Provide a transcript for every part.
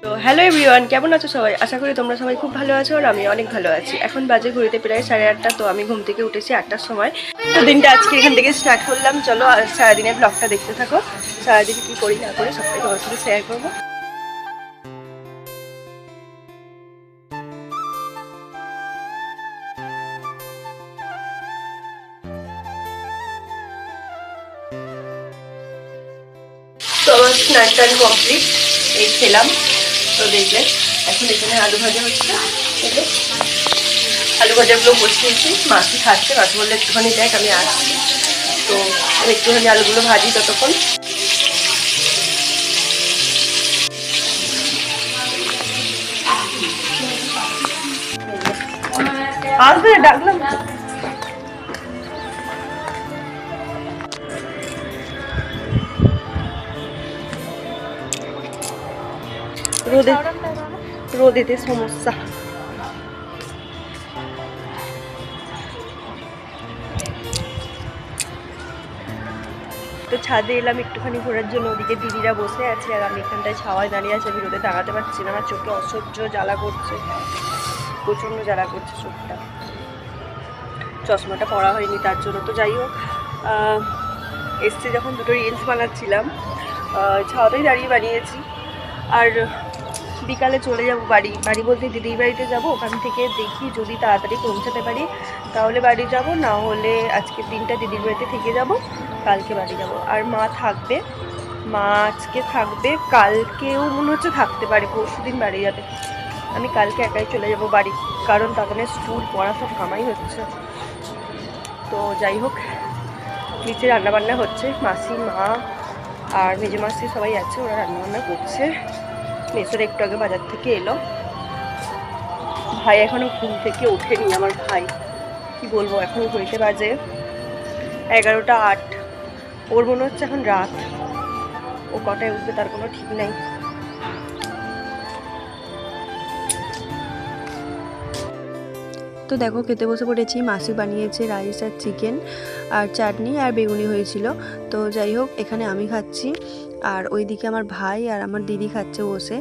তো hello everyone, কেমন আছো সবাই? আশা করি তোমরা সবাই খুব ভালো আছো আর আমি অনেক ভালো আছি। এখন বাজে ঘড়িতে প্রায় 8:30। তো আমি ঘুম থেকে উঠেছি 8টার সময়। তো দিনটা আজকে এখান থেকে স্টার্ট করলাম। চলো আর সারাদিনের ব্লগটা দেখতে থাকো। সারাদিন কি করি না করি সবটাই তোমার সাথে শেয়ার করবো। তো আমার স্নান টান কমপ্লিট, এই খেলাম। তো দেখলে এখন এখানে আলু ভাজা হচ্ছে। আলু ভাজাগুলো বসিয়েছি, মাছই খাচ্ছে। মাছ বললে একটুখানি দেখ আমি আসছি। তো আমি একটুখানি আলুগুলো ভাজি ততক্ষণ। আসবে ডাকলাম। রোদেতে সমস্যা। তো ছাদে এলাম একটুখানি ঘোরার জন্য। ওদিকে দিদিরা বসে আছে আর আমি এখানটায় ছাওয়ায় দাঁড়িয়ে আছি। আমি রোদে দাঁড়াতে পারছি না, আমার চোখে অসহ্য জ্বালা করছে, প্রচণ্ড জ্বালা করছে চোখটা। চশমাটা পরা হয়নি তার জন্য। তো যাই হোক, এসছে যখন দুটো রিলস বানাচ্ছিলাম, ছাওয়াতেই দাঁড়িয়ে বানিয়েছি। আর বিকালে চলে যাব বাড়ি বলতে দিদির বাড়িতে যাব। ওখান থেকে দেখি যদি তাড়াতাড়ি পৌঁছাতে পারি তাহলে বাড়ি যাব, না হলে আজকের দিনটা দিদির বাড়িতে থেকে যাব, কালকে বাড়ি যাব। আর মা থাকবে, মা আজকে থাকবে, কালকেও মনে হচ্ছে থাকতে পারে, পরশু দিন বাড়ি যাবে। আমি কালকে একাই চলে যাব বাড়ি, কারণ তাদের স্কুল পড়া সব কামাই হচ্ছে। তো যাই হোক, নিচে রান্নাবান্না হচ্ছে, মাসি মা আর মেজে মাসি সবাই আছে, ওরা রান্নাবান্না করছে। মেসোর একটু আগে বাজার থেকে এলো। ভাই এখনো ঘুম থেকে ওঠেনি। আমার ভাই কি বলবো, এখন ঘড়িতে বাজে 11টা 8। ওর মনে হচ্ছে এখন রাত, ও কটায় উঠবে তার কোনো ঠিক নাই। তো দেখো খেতে বসে পড়েছি। মাসি বানিয়েছে রাইস আর চিকেন আর চাটনি আর বেগুনি হয়েছিল। তো যাই হোক, এখানে আমি খাচ্ছি আর ওইদিকে আমার ভাই আর আমার দিদি খাচ্ছে বসে।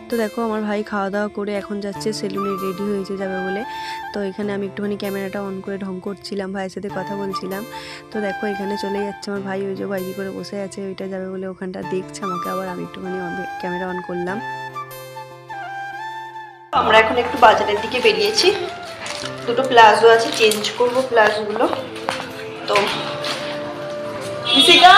তো দেখো আমার ভাই খাওয়া দাওয়া করে এখন যাচ্ছে সেলুনে, রেডি হয়েছে যাবে বলে। তো এখানে আমি একটুখানি ক্যামেরাটা অন করে ঢং করছিলাম, ভাইয়ের সাথে কথা বলছিলাম। তো দেখো এখানে চলে যাচ্ছে আমার ভাই, ওই যে বাইকে করে বসে আছে, ওইটা যাবে বলে ওখানটা দেখছে আমাকে। আবার আমি একটুখানি ক্যামেরা অন করলাম। আমরা এখন একটু বাজারের দিকে বেরিয়েছি। দুটো প্লাজো আছে, চেঞ্জ করবো প্লাজোগুলো। তো ইসিকা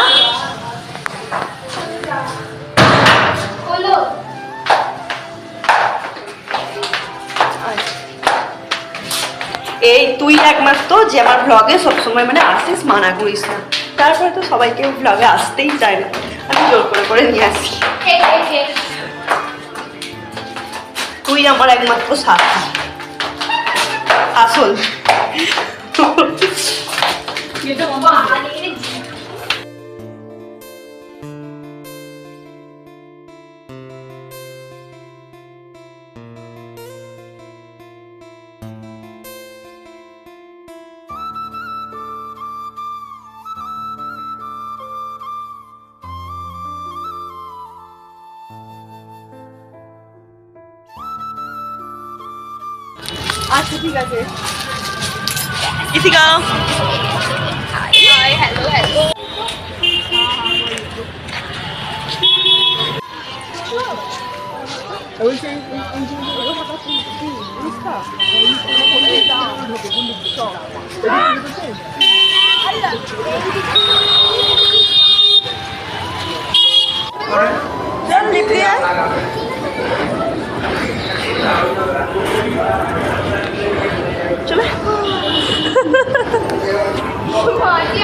এই তুই একমাত্র যে আমার ব্লগে সবসময় মানে আসিস, মানা করিস না। তারপরে তো সবাইকে ব্লগে আসতেই চায় না, আমি জোর করে করে নিয়ে আসি। তুই আমার একমাত্র সাথী, আসল। আচ্ছা ঠিক আছে। ইসিকা হাই হ্যালো হ্যালো চলে।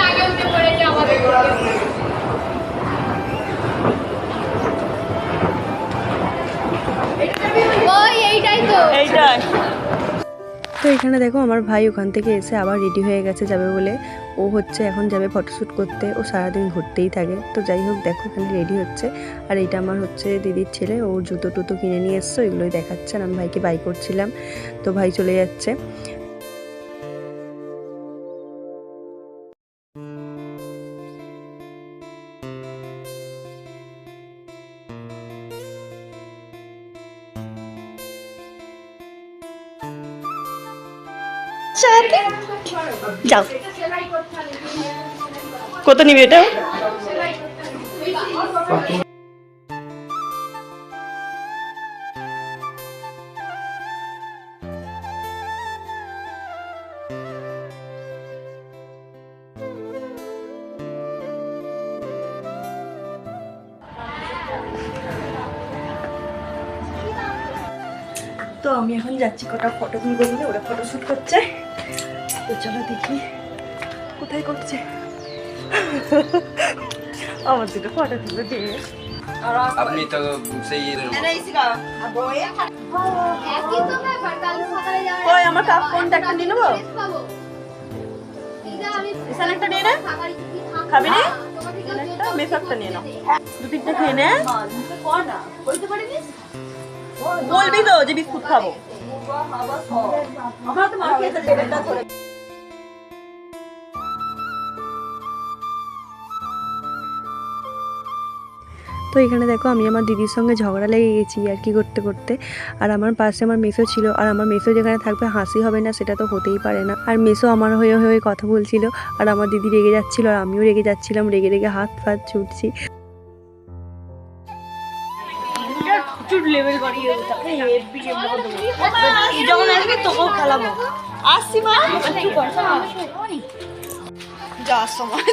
আগে উঠে পড়েছে আমাদের। ওই এইটাই তো, এইটাই তো। এখানে দেখো আমার ভাই ওখান থেকে এসে আবার রেডি হয়ে গেছে যাবে বলে। ও হচ্ছে এখন যাবে ফটোশ্যুট করতে, ও সারাদিন ঘুরতেই থাকে। তো যাই হোক দেখো এখানে রেডি হচ্ছে। আর এইটা আমার হচ্ছে দিদির ছেলে, ওর জুতো টুতো কিনে নিয়ে এসছে, ওইগুলোই দেখাচ্ছে। আর আমি ভাইকে বাই করছিলাম, তো ভাই চলে যাচ্ছে। সাথে যাও। কত নিবি এটা? তো আমি এখন যাচ্ছি কটা ফটো তুলবো বলে, ওরা ফটোশ্যুট করছে। তো চলো দেখি কোথায় করছে। আমার দুটো ফটো তুলে দিয়ে আপনি তো সেই একই তো ব্যাপার, কালকে সকালে যাওয়ার ওই আমার কাপ কোনটা একটা নিয়ে নেবো? ড্রেস পাবো। এইটা আমি এখানে একটা নিয়ে নে। খাবারই কি খাবো? খাবি নি? তোমার থেকে একটা মেকআপটা নিয়ে নাও, দু তিনটা খেয়ে নে। বলতে পারিনি? বলবি তো যে বিস্কুট খাবো। আমার তো মা খেতে দেবে না করে। তো এখানে দেখো আমি আমার দিদির সঙ্গে ঝগড়া লেগে গেছি আর কি করতে করতে। আর আমার পাশে আমার মেসো ছিল, আর আমার মেসো যেখানে থাকবে হাসি হবে না সেটা তো হতেই পারে না। আর মেসো আমার হয়ে হয়ে কথা বলছিল, আর আমার দিদি রেগে যাচ্ছিল, আর আমিও রেগে যাচ্ছিলাম, রেগে রেগে হাত ফাত ছুটছি। লেভেল বাড়িয়ে যখন আসবে তোকেও খেলাবো। আসছি মা,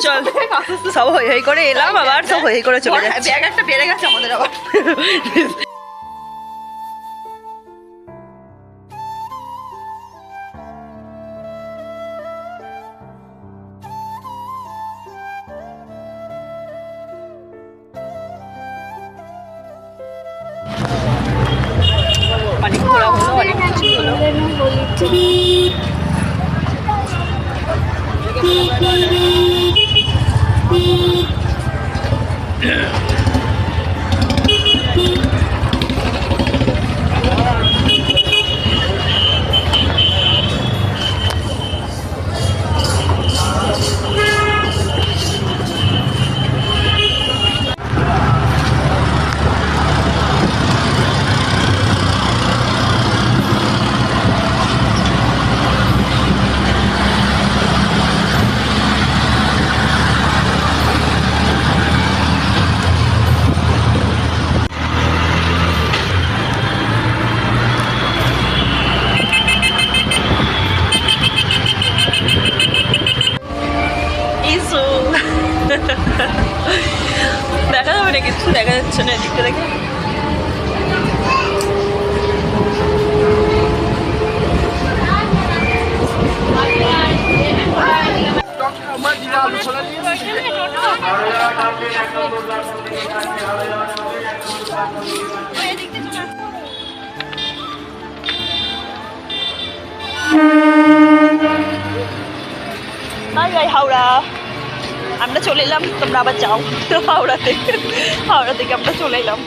চল সব হই হই করে এলাম, আবার সব হই হই করে চলে যাচ্ছে। ব্যাগ একটা বেড়ে গেছে আমাদের আবার। অনেক ঘোরা হলো, অনেক কিছু হলো। দেখা যাবে না, কিছু দেখা যাচ্ছে না এদিকটা দেখে। হাওড়া আমরা চলে এলাম, তোমরা আবার যাও। হাওড়া থেকে আমরা চলে এলাম।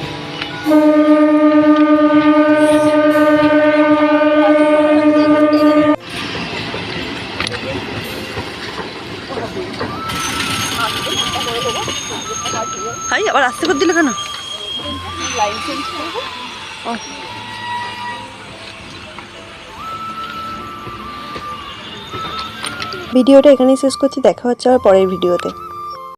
হাই আবার আসতে করে দিল কেন? ভিডিওটা এখানেই শেষ করছি, দেখা হচ্ছে আবার পরের ভিডিওতে।